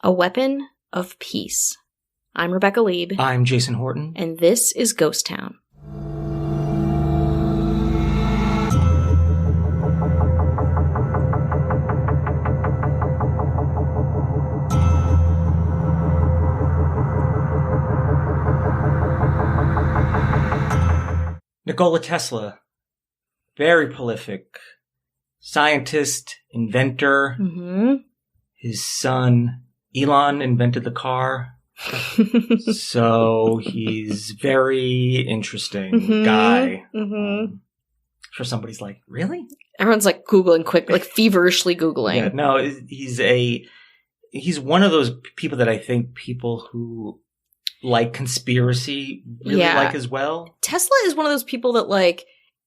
A weapon of peace. I'm Rebecca Lieb. I'm Jason Horton. And this is Ghost Town. Nikola Tesla, very prolific scientist, inventor. Mm-hmm. His son, Elon, invented the car. So he's very interesting guy. Mm-hmm. Sure somebody's like, really? Everyone's like Googling quick, like feverishly Googling. Yeah, no, he's one of those people that I think people who like conspiracy really like as well. Tesla is one of those people that, like,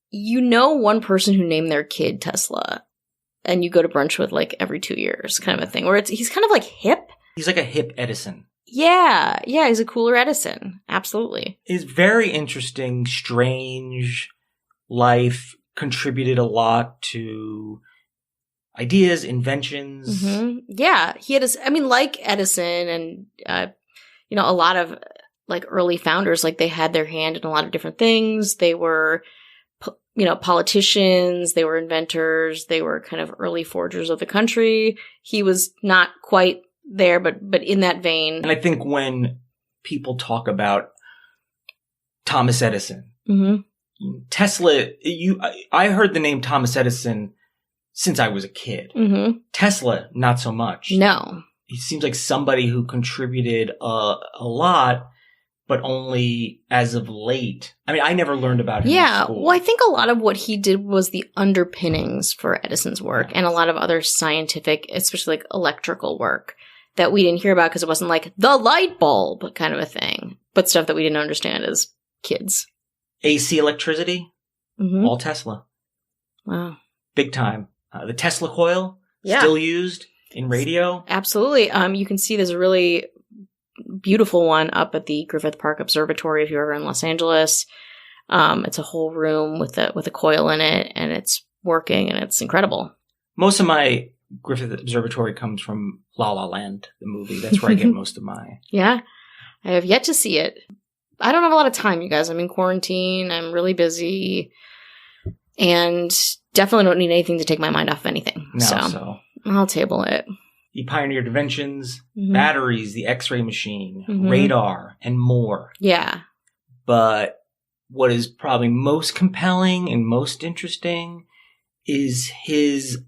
you know, one person who named their kid Tesla and you go to brunch with like every 2 years kind of a thing, where he's kind of like hip. He's like a hip Edison. Yeah, he's a cooler Edison. Absolutely. He's very interesting, strange life, contributed a lot to ideas, inventions. Mm-hmm. Yeah, he had like Edison and, a lot of like early founders, like they had their hand in a lot of different things. They were, politicians, they were inventors, they were kind of early forgers of the country. He was not quite there, but in that vein. And I think when people talk about Thomas Edison, mm-hmm. Tesla, I heard the name Thomas Edison since I was a kid. Mm-hmm. Tesla, not so much. No. He seems like somebody who contributed a lot, but only as of late. I mean, I never learned about him in school. Well, I think a lot of what he did was the underpinnings for Edison's work and a lot of other scientific, especially like electrical work that we didn't hear about because it wasn't like the light bulb kind of a thing, but stuff that we didn't understand as kids. AC electricity, mm-hmm. all Tesla. Wow. Big time. The Tesla coil, still used in radio. Absolutely. You can see there's a really beautiful one up at the Griffith Park Observatory if you're ever in Los Angeles. It's a whole room with a coil in it, and it's working, and it's incredible. Most of my Griffith Observatory comes from La La Land, the movie. That's where I get most of my... Yeah. I have yet to see it. I don't have a lot of time, you guys. I'm in quarantine. I'm really busy. And definitely don't need anything to take my mind off of anything. No, so I'll table it. He pioneered inventions, mm-hmm. batteries, the X-ray machine, mm-hmm. radar, and more. Yeah. But what is probably most compelling and most interesting is his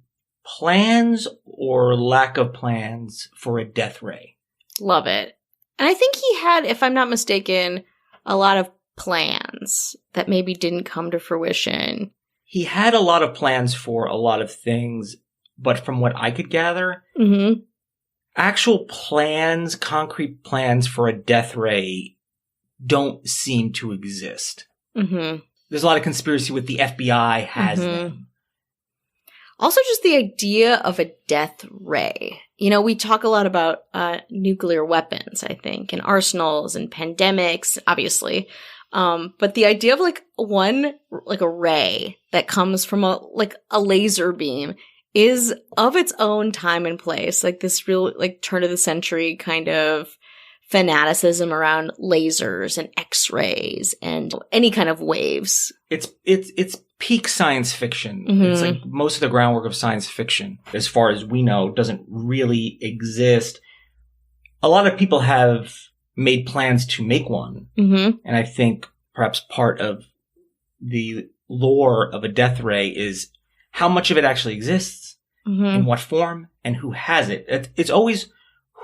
plans or lack of plans for a death ray. Love it. And I think he had, if I'm not mistaken, a lot of plans that maybe didn't come to fruition. He had a lot of plans for a lot of things, but from what I could gather, mm-hmm. actual plans, concrete plans for a death ray don't seem to exist. Mm-hmm. There's a lot of conspiracy with the FBI has mm-hmm. them. Also, just the idea of a death ray. We talk a lot about nuclear weapons, I think, and arsenals and pandemics, obviously. But the idea of a ray that comes from a laser beam is of its own time and place. Like this real, turn of the century kind of fanaticism around lasers and X-rays and any kind of waves. It's peak science fiction. Mm-hmm. It's like most of the groundwork of science fiction, as far as we know, doesn't really exist. A lot of people have made plans to make one. Mm-hmm. And I think perhaps part of the lore of a death ray is how much of it actually exists, mm-hmm. in what form, and who has it. It's always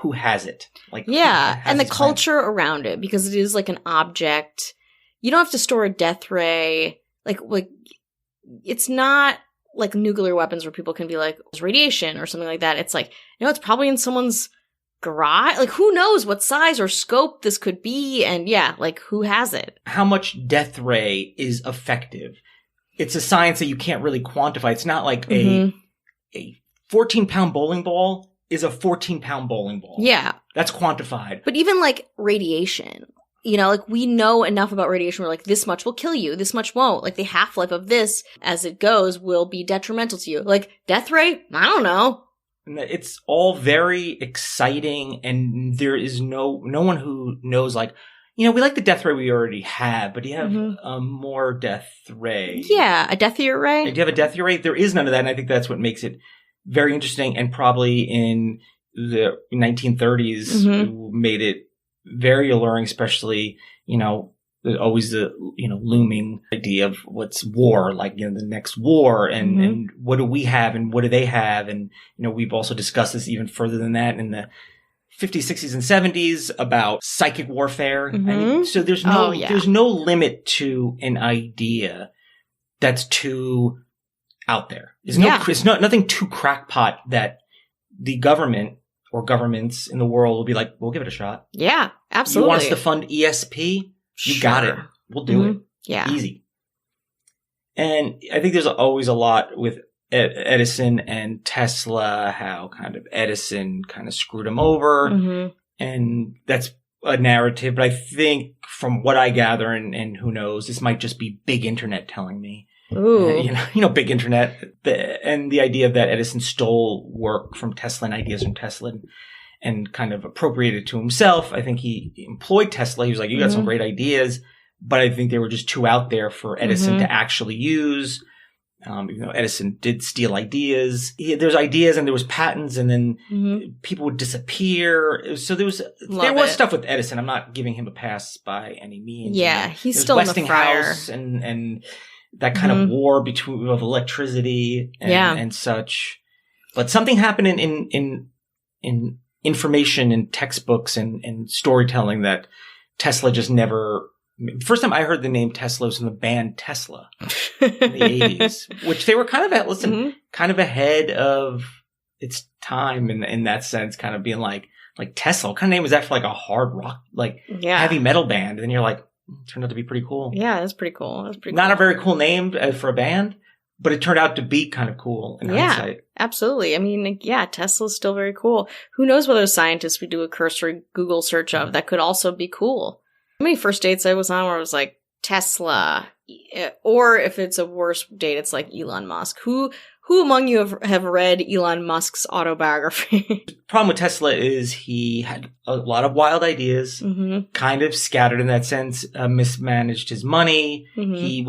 who has it. And the culture around it, because it is like an object. You don't have to store a death ray. Like it's not like nuclear weapons where people can be like, it's radiation or something like that. It's like, it's probably in someone's garage. Like, who knows what size or scope this could be? And who has it? How much death ray is effective? It's a science that you can't really quantify. It's not like mm-hmm. a 14-pound bowling ball is a 14-pound bowling ball. Yeah. That's quantified. But even radiation, we know enough about radiation. We're like, this much will kill you. This much won't. Like the half-life of this as it goes will be detrimental to you. Like death ray? I don't know. And it's all very exciting, and there is no one who knows, like, we like the death ray we already have, but do you have a more death ray? Yeah, a deathier ray? Do you have a deathier ray? There is none of that, and I think that's what makes it very interesting, and probably in the 1930s made it very alluring, especially, always the, looming idea of what's war, like, the next war, and what do we have and what do they have? And, we've also discussed this even further than that in the 50s, 60s, and 70s about psychic warfare. I mean, so there's no limit to an idea that's too out there. It's nothing too crackpot that the government or governments in the world will be like, we'll give it a shot. Yeah, absolutely. You want us to fund ESP? You got it. We'll do it. Yeah. Easy. And I think there's always a lot with Edison and Tesla, how kind of Edison kind of screwed him over. And that's a narrative. But I think from what I gather, and who knows, this might just be big internet telling me. Ooh. Big internet. And the idea that Edison stole work from Tesla and ideas from Tesla and kind of appropriated to himself. I think he employed Tesla. He was like, you got some great ideas, but I think they were just too out there for Edison to actually use. Even though Edison did steal ideas. There's ideas and there was patents, and then people would disappear. So there was stuff with Edison. I'm not giving him a pass by any means. Yeah, he's still in the fryer. And that kind of war of electricity and such. But something happened in information and textbooks and storytelling that Tesla just never. The first time I heard the name Tesla was in the band Tesla in the 80s, which they were kind of kind of ahead of its time in that sense, kind of being like Tesla. What kind of name was that for like a hard rock, heavy metal band? And then you're like, turned out to be pretty cool. Yeah, that's pretty cool. Not a very cool name for a band, but it turned out to be kind of cool in hindsight. Absolutely. I mean, Tesla's still very cool. Who knows what those scientists would do a cursory Google search of that could also be cool. How many first dates I was on where I was like, Tesla, or if it's a worse date, it's like Elon Musk. Who among you have read Elon Musk's autobiography? The problem with Tesla is he had a lot of wild ideas, kind of scattered in that sense, mismanaged his money. He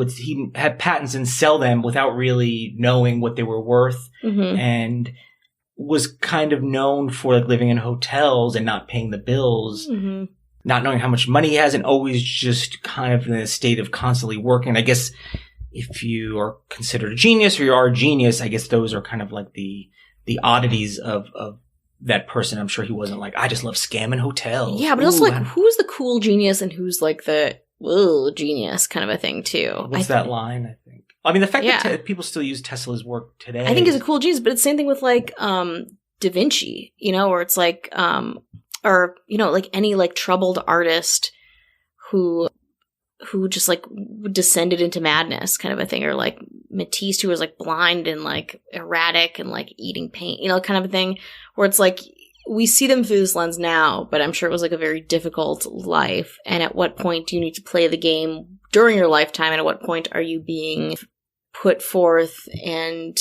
had patents and sell them without really knowing what they were worth, and was kind of known for living in hotels and not paying the bills. Not knowing how much money he has, and always just kind of in a state of constantly working. I guess if you are considered a genius or you are a genius, I guess those are kind of like the oddities of that person. I'm sure he wasn't like, I just love scamming hotels. Yeah, but also like, who's the cool genius and who's like the genius kind of a thing too. What's that line, I think? I mean, the fact that people still use Tesla's work today. I think is a cool genius, but it's the same thing with like Da Vinci, where it's like or like any like troubled artist who just like descended into madness kind of a thing, or like Matisse, who was like blind and like erratic and like eating paint, kind of a thing, where it's like we see them through this lens now, but I'm sure it was like a very difficult life. And at what point do you need to play the game during your lifetime, and at what point are you being put forth and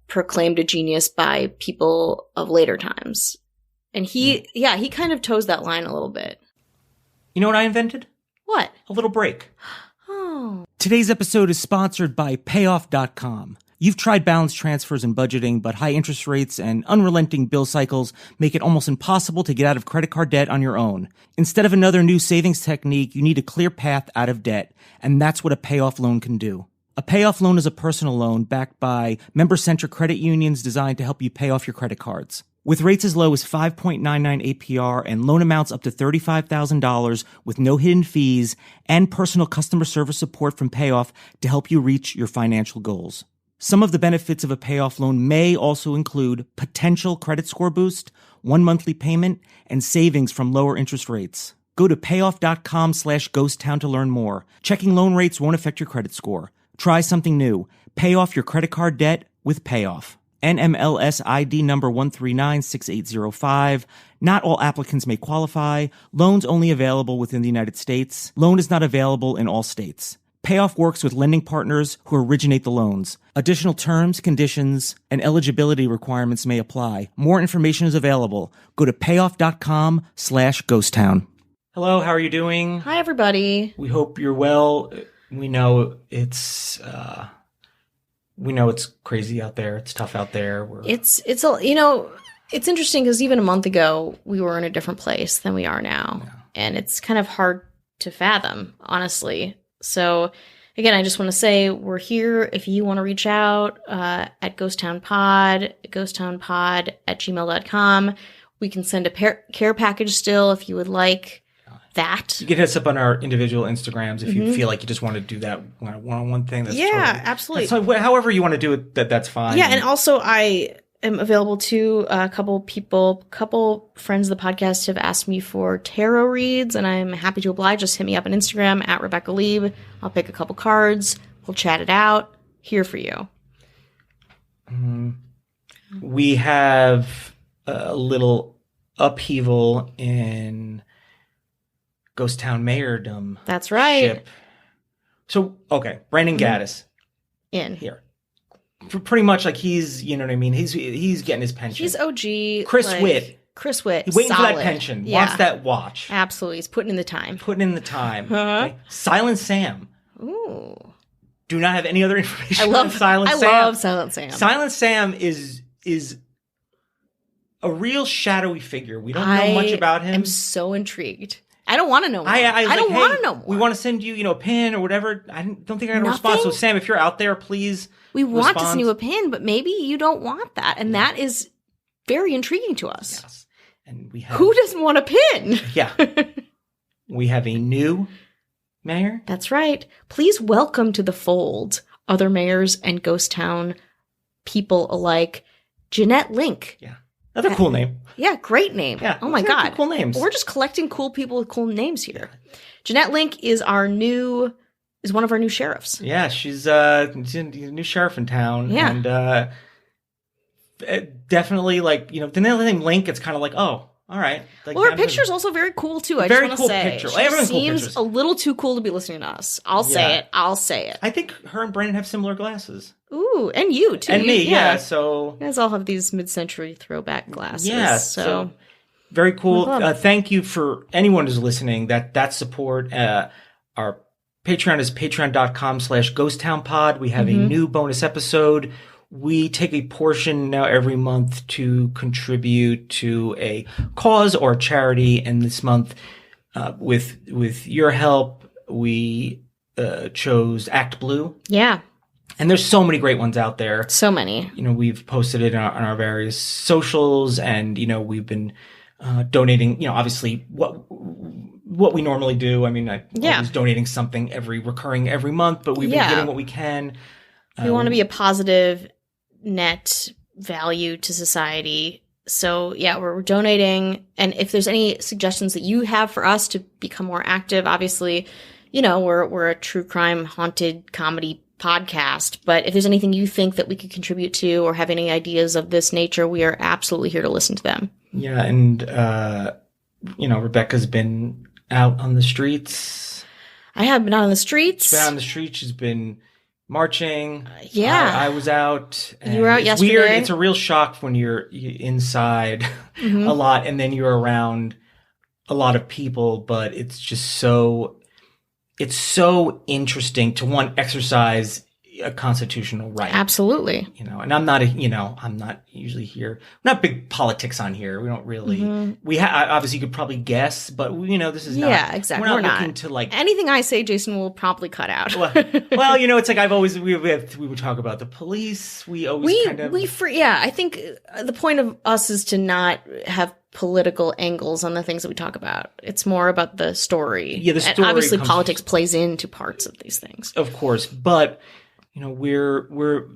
proclaimed a genius by people of later times? And he kind of toes that line a little bit. You know what I invented? What? A little break. Oh. Today's episode is sponsored by Payoff.com. You've tried balance transfers and budgeting, but high interest rates and unrelenting bill cycles make it almost impossible to get out of credit card debt on your own. Instead of another new savings technique, you need a clear path out of debt, and that's what a payoff loan can do. A payoff loan is a personal loan backed by member-centric credit unions designed to help you pay off your credit cards. With rates as low as 5.99 APR and loan amounts up to $35,000 with no hidden fees and personal customer service support from Payoff to help you reach your financial goals. Some of the benefits of a payoff loan may also include potential credit score boost, 1 monthly payment, and savings from lower interest rates. Go to payoff.com/ghosttown to learn more. Checking loan rates won't affect your credit score. Try something new. Pay off your credit card debt with Payoff. NMLS ID number 1396805. Not all applicants may qualify. Loans only available within the United States. Loan is not available in all states. Payoff works with lending partners who originate the loans. Additional terms, conditions, and eligibility requirements may apply. More information is available. Go to payoff.com/ghosttown. Hello, how are you doing? Hi, everybody. We hope you're well. We know it's crazy out there. It's tough out there. It's interesting because even a month ago we were in a different place than we are now, and it's kind of hard to fathom, honestly. So, again, I just want to say we're here. If you want to reach out at ghosttownpod@gmail.com, we can send a care package still if you would like that. You can hit us up on our individual Instagrams if you feel like you just want to do that one-on-one thing. That's absolutely. However you want to do it, that's fine. Yeah, and also I am available to a couple friends of the podcast have asked me for tarot reads, and I'm happy to oblige. Just hit me up on Instagram at Rebecca Lieb. I'll pick a couple cards. We'll chat it out. Here for you. We have a little upheaval in Ghost Town Mayordom. That's right. So, okay, Brandon Gaddis. In. Here. Pretty much like he's, you know what I mean? He's getting his pension. He's OG. Chris Witt. Chris Witt. He's waiting solid. for that pension. Wants that watch. Absolutely. He's putting in the time. Okay. Silent Sam. Ooh. Do not have any other information I on Silent Sam. I love Silent Sam. Silent Sam is a real shadowy figure. We don't know much about him. I'm so intrigued. I don't want to know more. I don't want to know more. We want to send you, a pin or whatever. I don't think I got a response. So Sam, if you're out there, please want to send you a pin, but maybe you don't want that. And that is very intriguing to us. Yes. And we have, who doesn't want a pin? Yeah. We have a new mayor. That's right. Please welcome to the fold other mayors and Ghost Town people alike, Jeanette Link. Yeah. Another cool name. Yeah, great name. Yeah, oh my God. Cool names. We're just collecting cool people with cool names here. Jeanette Link is one of our new sheriffs. Yeah, she's a new sheriff in town. Yeah. And definitely the name Link, it's kind of like, oh, all right. Well, her picture's also very cool too. I just want to say, picture. She seems a little too cool to be listening to us. I'll say it. I think her and Brandon have similar glasses. Ooh, and you too. And me, yeah. So you guys all have these mid-century throwback glasses. Yeah, so very cool. Thank you for anyone who's listening. That support. Our Patreon is patreon.com/ghosttownpod. We have a new bonus episode. We take a portion now every month to contribute to a cause or a charity. And this month, with your help, we chose Act Blue. Yeah. And there's so many great ones out there. So many. We've posted it on our various socials, and we've been donating. Obviously what we normally do. I mean, always donating something every month, but we've been getting what we can. We want to be a positive net value to society. So yeah, we're donating. And if there's any suggestions that you have for us to become more active, obviously, we're a true crime haunted comedy podcast. But if there's anything you think that we could contribute to or have any ideas of this nature, we are absolutely here to listen to them. Yeah. And, Rebecca's been out on the streets. I have been out on the streets. She's been out on the streets. She's been marching. I was out. You were out yesterday. Weird. It's a real shock when you're inside a lot and then you're around a lot of people, but it's just it's so interesting to exercise a constitutional right. Absolutely. And I'm not usually here. We're not big politics on here. We don't really, obviously you could probably guess, but this is not. Yeah, exactly. We're not looking to anything I say, Jason will promptly cut out. well, it's like we would talk about the police. We always I think the point of us is to not have political angles on the things that we talk about. It's more about the story. Yeah, the story. And obviously politics plays into parts of these things. Of course, but we're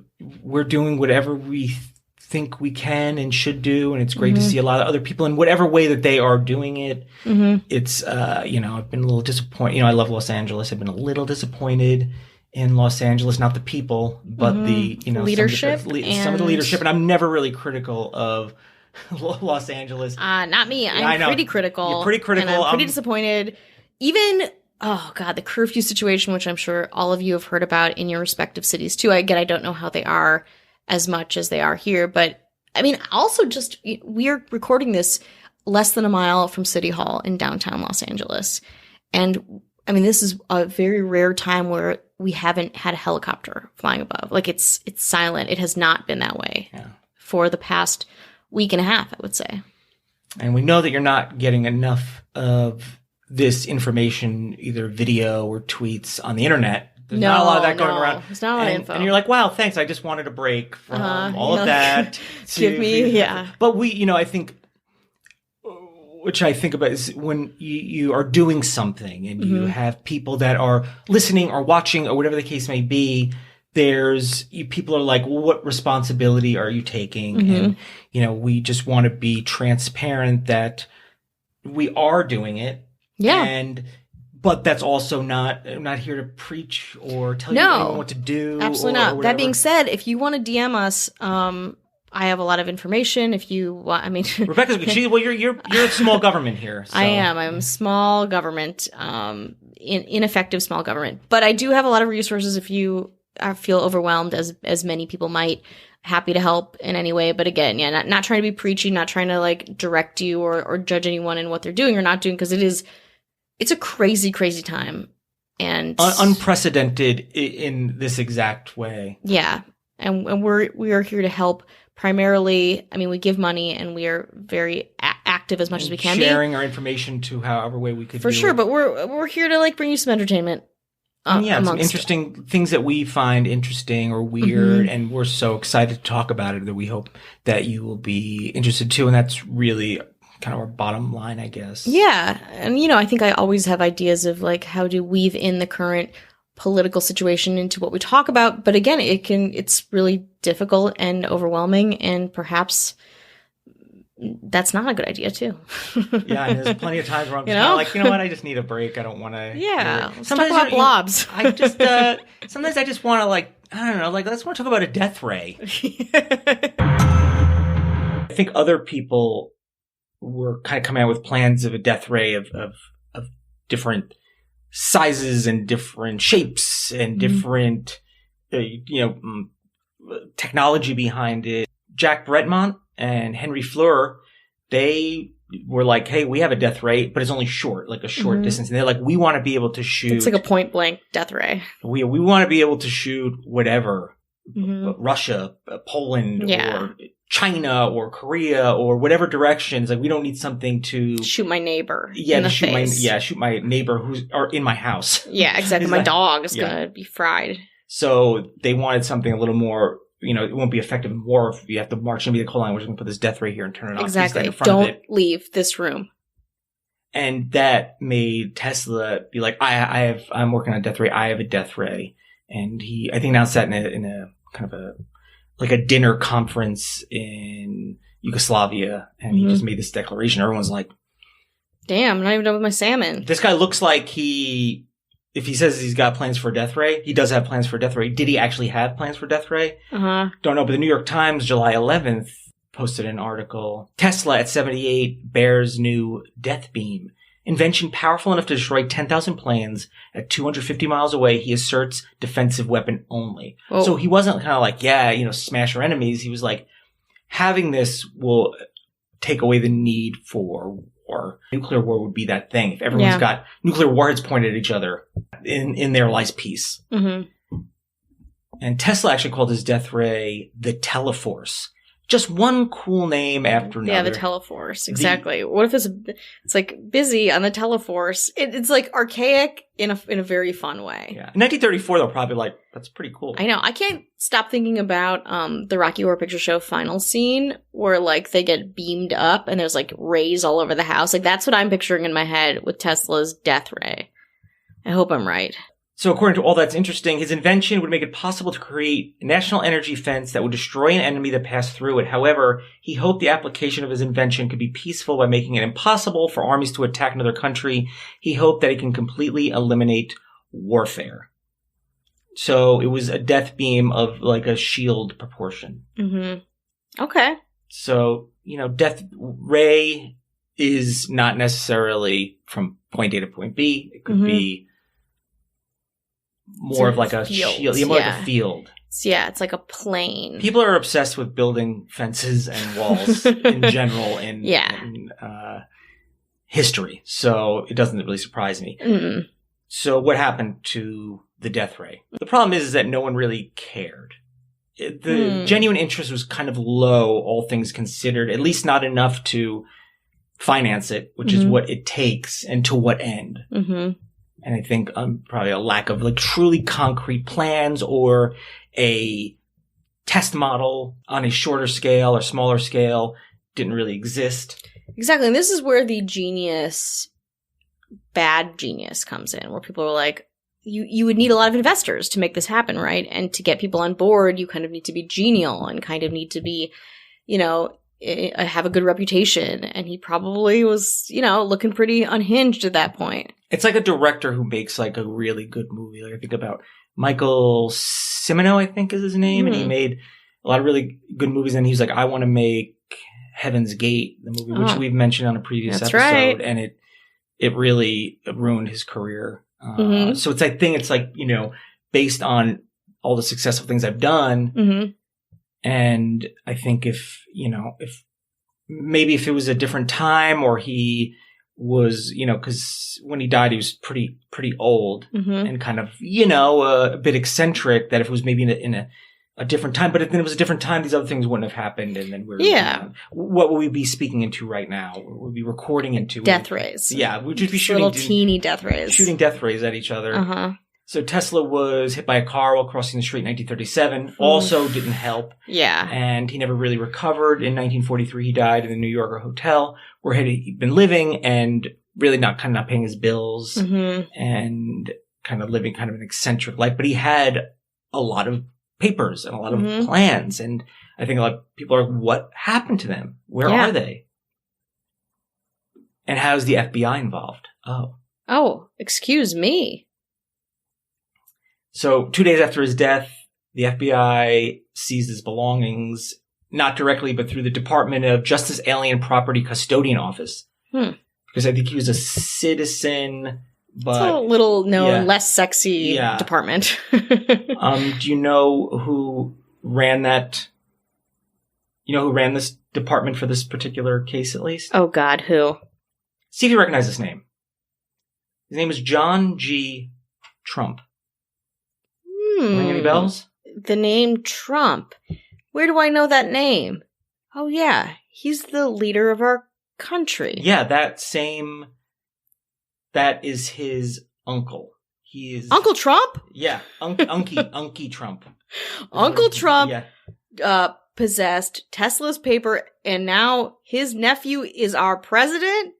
doing whatever we think we can and should do, and it's great to see a lot of other people in whatever way that they are doing it. It's I've been a little disappointed. I love Los Angeles. I've been a little disappointed in Los Angeles, not the people, but the leadership, some of the leadership. And I'm never really critical of Los Angeles. Not me. I'm pretty critical. You're pretty critical. And I'm pretty disappointed. Even oh God, the curfew situation, which I'm sure all of you have heard about in your respective cities too. Again, I don't know how they are as much as they are here, but I mean, also just, we are recording this less than a mile from City Hall in downtown Los Angeles. And I mean, this is a very rare time where we haven't had a helicopter flying above. Like it's silent. It has not been that way for the past week and a half, I would say. And we know that you're not getting enough of this information, either video or tweets on the internet. There's not a lot of that going around. There's not a lot of info. And you're like, wow, thanks. I just wanted a break from all of that. Give me, But I think, which I think about is when you are doing something and you have people that are listening or watching or whatever the case may be, people are like, well, what responsibility are you taking? And, we just want to be transparent that we are doing it. Yeah. But that's also I'm not here to preach or tell you anyone what to do. Absolutely not. That being said, if you want to DM us, I have a lot of information. If you want, Rebecca's, you're a small government here. So. I am. I'm small government, ineffective small government. But I do have a lot of resources if you feel overwhelmed, as many people might. Happy to help in any way. But again, not trying to be preachy, not trying to like direct you or judge anyone in what they're doing or not doing, because it's a crazy, crazy time. And unprecedented in this exact way. Yeah. And we are here to help primarily. I mean, we give money and we are very active as much as we can sharing our information to however way we could for sure. But we're here to like bring you some entertainment. Some interesting things that we find interesting or weird, and we're so excited to talk about it that we hope that you will be interested too. And that's really kind of our bottom line, I guess. Yeah. And, I think I always have ideas of like how to weave in the current political situation into what we talk about. But again, it's really difficult and overwhelming, and perhaps that's not a good idea too. Yeah, and there's plenty of times where I'm just kind of like, you know what, I just need a break. I don't want to. Yeah, let's talk about blobs. I just sometimes I just want to I don't know, let's want to talk about a death ray. I think other people were kind of coming out with plans of a death ray of different sizes and different shapes and different technology behind it. Jack Bretmont and Henry Fleur, they were like, hey, we have a death ray, but it's only short, like a short distance. And they're like, we want to be able to shoot. It's like a point blank death ray. We want to be able to shoot whatever, Russia, Poland, or China, or Korea, or whatever directions. Like, we don't need something to shoot my neighbor. Yeah, to shoot my neighbor who's in my house. Yeah, exactly. My dog is gonna be fried. So they wanted something a little more. It won't be effective in war if you have to march and be like, hold on, we're just going to put this death ray here and turn it off. Exactly. Don't leave this room. And that made Tesla be like, I'm working on a death ray. I have a death ray. And I think announced that in a kind of a dinner conference in Yugoslavia. And he just made this declaration. Everyone's like, damn, I'm not even done with my salmon. This guy looks like if he says he's got plans for a death ray, he does have plans for a death ray. Did he actually have plans for death ray? Don't know. But the New York Times, July 11th, posted an article. Tesla at 78 bears new death beam. Invention powerful enough to destroy 10,000 planes at 250 miles away. He asserts defensive weapon only. Whoa. So he wasn't kind of like, smash our enemies. He was like, having this will take away the need for war. Nuclear war would be that thing. If everyone's got nuclear warheads pointed at each other, in there lies peace. And Tesla actually called his death ray the Teleforce. Just one cool name after another. Yeah, the Teleforce. Exactly. What if it's like busy on the Teleforce? It's like archaic in a very fun way. Yeah. In 1934, they'll probably like, that's pretty cool. I know. I can't stop thinking about the Rocky Horror Picture Show final scene where like they get beamed up and there's like rays all over the house. Like that's what I'm picturing in my head with Tesla's death ray. I hope I'm right. So according to All That's Interesting, his invention would make it possible to create a national energy fence that would destroy an enemy that passed through it. However, he hoped the application of his invention could be peaceful by making it impossible for armies to attack another country. He hoped that it can completely eliminate warfare. So it was a death beam of like a shield proportion. Okay. So, death ray is not necessarily from point A to point B. It could be more of like a fields, shield, more like a field. It's like a plane. People are obsessed with building fences and walls in general in history, so it doesn't really surprise me. Mm. So what happened to the death ray? The problem is that no one really cared. The genuine interest was kind of low, all things considered, at least not enough to finance it, which is what it takes, and to what end. Mm-hmm. And I think probably a lack of like truly concrete plans or a test model on a shorter scale or smaller scale didn't really exist. Exactly. And this is where the bad genius comes in, where people are like, you would need a lot of investors to make this happen, right? And to get people on board, you kind of need to be genial and kind of need to be, have a good reputation. And he probably was, looking pretty unhinged at that point. It's like a director who makes like a really good movie. Like I think about Michael Cimino, I think is his name. And he made a lot of really good movies. And he's like, I want to make Heaven's Gate, the movie, which we've mentioned on a previous episode. Right. And it really ruined his career. So it's, I think it's like, based on all the successful things I've done. Mm-hmm. And I think if it was a different time, or he was, cause when he died, he was pretty old and kind of, a bit eccentric, that if it was maybe in a different time, but if it was a different time, these other things wouldn't have happened. And then what would we be speaking into right now? What would we be recording into? Death rays. Yeah. We'd just be shooting little teeny death rays. Shooting death rays at each other. Uh-huh. So Tesla was hit by a car while crossing the street in 1937. Also didn't help. Yeah. And he never really recovered. In 1943, he died in a New Yorker hotel where he'd been living and really not paying his bills and kind of living kind of an eccentric life. But he had a lot of papers and a lot of plans. And I think a lot of people are, what happened to them? Where are they? And how's the FBI involved? Oh, excuse me. So 2 days after his death, the FBI seized his belongings, not directly, but through the Department of Justice Alien Property Custodian Office. Because I think he was a citizen, but... It's a little known, less sexy department. Do you know who ran that? You know who ran this department for this particular case, at least? Oh, God, who? See if you recognize this name. His name is John G. Trump. Ring any bells? The name Trump. Where do I know that name? Oh, yeah. He's the leader of our country. Yeah, that is his uncle. He is Uncle Trump? Yeah, Unky Trump. Uncle Trump possessed Tesla's paper, and now his nephew is our president?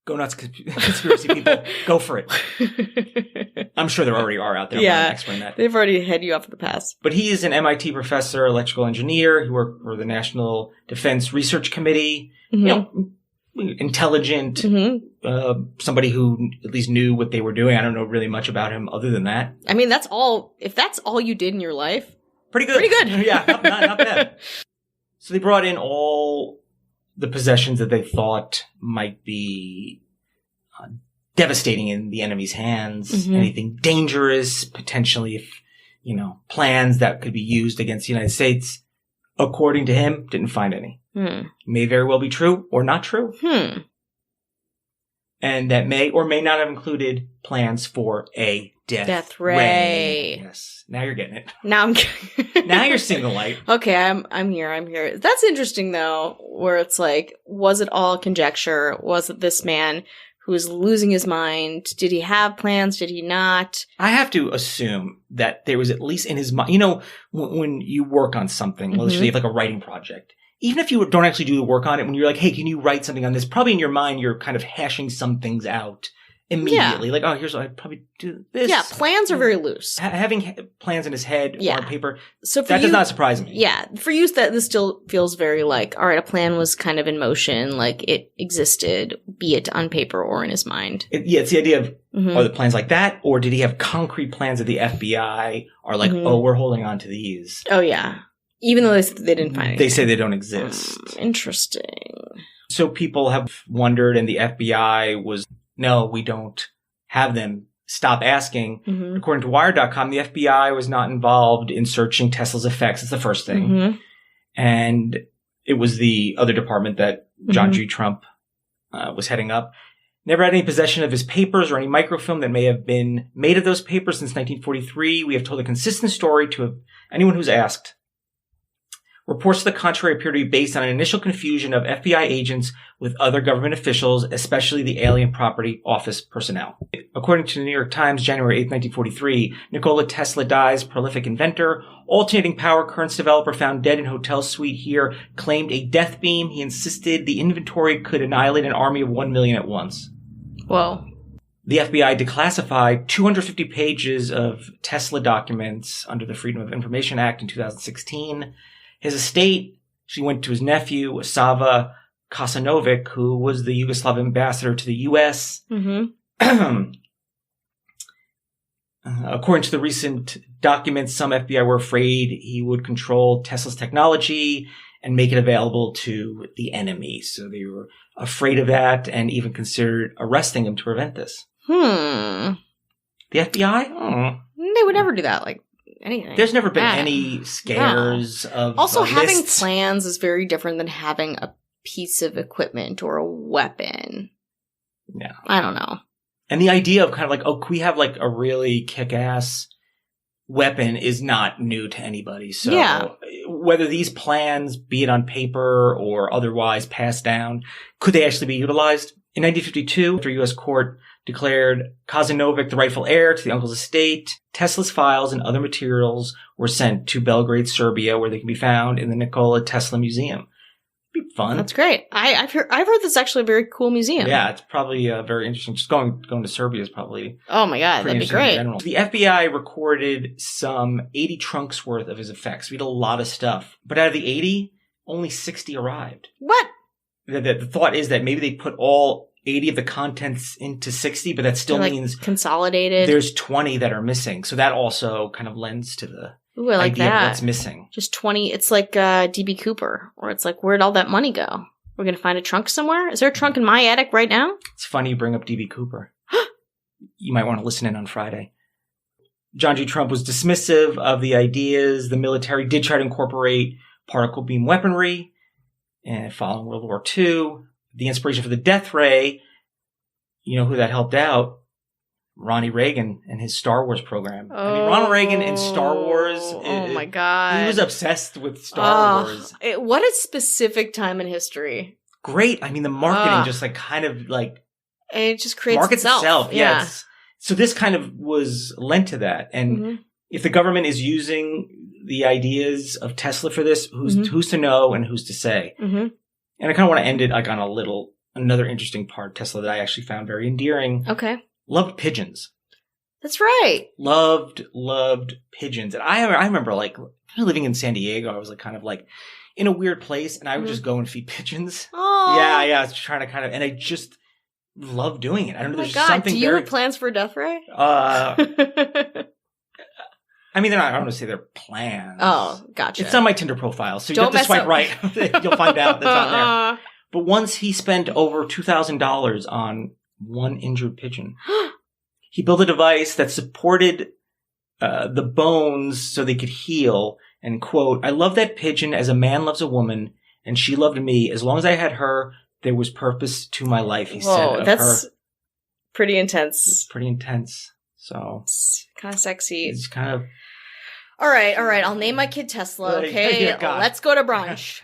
Go nuts, conspiracy people. Go for it. I'm sure there already are out there. Yeah, I'm not explain that. They've already had you off the pass. But he is an MIT professor, electrical engineer. He worked for the National Defense Research Committee. Intelligent, somebody who at least knew what they were doing. I don't know really much about him other than that. I mean, that's all. If that's all you did in your life, pretty good. Yeah, not bad. So they brought in all the possessions that they thought might be devastating in the enemy's hands. Anything dangerous, potentially, if plans that could be used against the United States. According to him, didn't find any. May very well be true or not true. And that may or may not have included plans for a death ray. Yes. Now you're getting it. Now you're seeing the light. Okay, I'm here. That's interesting though, where it's like, was it all conjecture? Was it this man who was losing his mind? Did he have plans? Did he not? I have to assume that there was at least in his mind, when you work on something, let's say you have like a writing project, even if you don't actually do the work on it, when you're like, hey, can you write something on this? Probably in your mind, you're kind of hashing some things out immediately. Yeah. Like, oh, here's what I'd probably do this. Yeah, plans are very loose. Having plans in his head on paper, so that does not surprise me. Yeah, for you, this still feels very like, all right, a plan was kind of in motion, like it existed, be it on paper or in his mind. It's the idea of, are the plans like that? Or did he have concrete plans that the FBI are like, oh, we're holding on to these? Oh, yeah. Even though they didn't find anything. They say they don't exist. Interesting. So people have wondered, and the FBI was, no, we don't have them stop asking. Mm-hmm. According to Wired.com, the FBI was not involved in searching Tesla's effects. It's the first thing. Mm-hmm. And it was the other department that John Mm-hmm. G. Trump was heading up. Never had any possession of his papers or any microfilm that may have been made of those papers since 1943. We have told a consistent story to anyone who's asked. Reports to the contrary appear to be based on an initial confusion of FBI agents with other government officials, especially the Alien Property Office personnel. According to the New York Times, January 8, 1943, Nikola Tesla dies, prolific inventor, alternating power currents developer found dead in hotel suite here, claimed a death beam. He insisted the inventory could annihilate an army of 1 million at once. Whoa. The FBI declassified 250 pages of Tesla documents under the Freedom of Information Act in 2016. His estate, she went to his nephew, Sava Kasanovic, who was the Yugoslav ambassador to the U.S. Mm-hmm. According to the recent documents, some FBI were afraid he would control Tesla's technology and make it available to the enemy. So they were afraid of that and even considered arresting him to prevent this. The FBI? They would never do that, like anything. There's never been any scares of Also, having lists. plans is very different than having a piece of equipment or a weapon. Yeah. I don't know. And the idea of kind of like, oh, we have like a really kick-ass weapon is not new to anybody. So Yeah. whether these plans, be it on paper or otherwise passed down, could they actually be utilized? In 1952, after a U.S. court declared Kazanovic the rightful heir to the uncle's estate, Tesla's files and other materials were sent to Belgrade, Serbia, where they can be found in the Nikola Tesla Museum. It'd be fun. That's great. I've heard that's actually a very cool museum. Yeah, it's probably very interesting. Just going to Serbia is probably Oh my god, pretty that'd be interesting in great. general. The FBI recorded some 80 trunks worth of his effects. We had a lot of stuff. But out of the 80, only 60 arrived. What? The thought is that maybe they put all 80 of the contents into 60, but that still Like means consolidated. there's 20 that are missing. So that also kind of lends to the Ooh, I like idea of that. what's missing. Just 20. It's like DB Cooper, where it's like, where'd all that money go? We're going to find a trunk somewhere? Is there a trunk in my attic right now? It's funny you bring up D.B. Cooper. You might want to listen in on Friday. John G. Trump was dismissive of the ideas. The military did try to incorporate particle beam weaponry following World War II. The inspiration for the death ray, you know who that helped out? Ronnie Reagan and his Star Wars program. I mean, Ronald Reagan in Star Wars. Oh my god. He was obsessed with Star Wars. What a specific time in history. Great. I mean, the marketing just like kind of like And it just creates markets itself. Yeah. Yes. So this kind of was lent to that. And if the government is using the ideas of Tesla for this, who's to know and who's to say? Mm-hmm. And I kind of want to end it like on another interesting part of Tesla that I actually found very endearing. Okay. Loved pigeons. That's right. Loved pigeons. And I remember like living in San Diego, I was like kind of like in a weird place and I would just go and feed pigeons. Oh. Yeah. I was trying to kind of, and I just love doing it. I don't know. Oh my There's god. something Do you very, have plans for a death ray? I mean, I don't want to say they're plans. Oh, gotcha. It's on my Tinder profile, so you Don't have to swipe mess right. You'll find out that's on there. Uh, But once he spent over $2,000 on one injured pigeon. He built a device that supported the bones so they could heal. And quote, "I love that pigeon as a man loves a woman, and she loved me. As long as I had her, there was purpose to my life," he said. Whoa, Of that's her. pretty It's intense. pretty intense. So It's kind of sexy. it's kind of... All right. I'll name my kid Tesla, okay? Yeah, God. Let's go to brunch.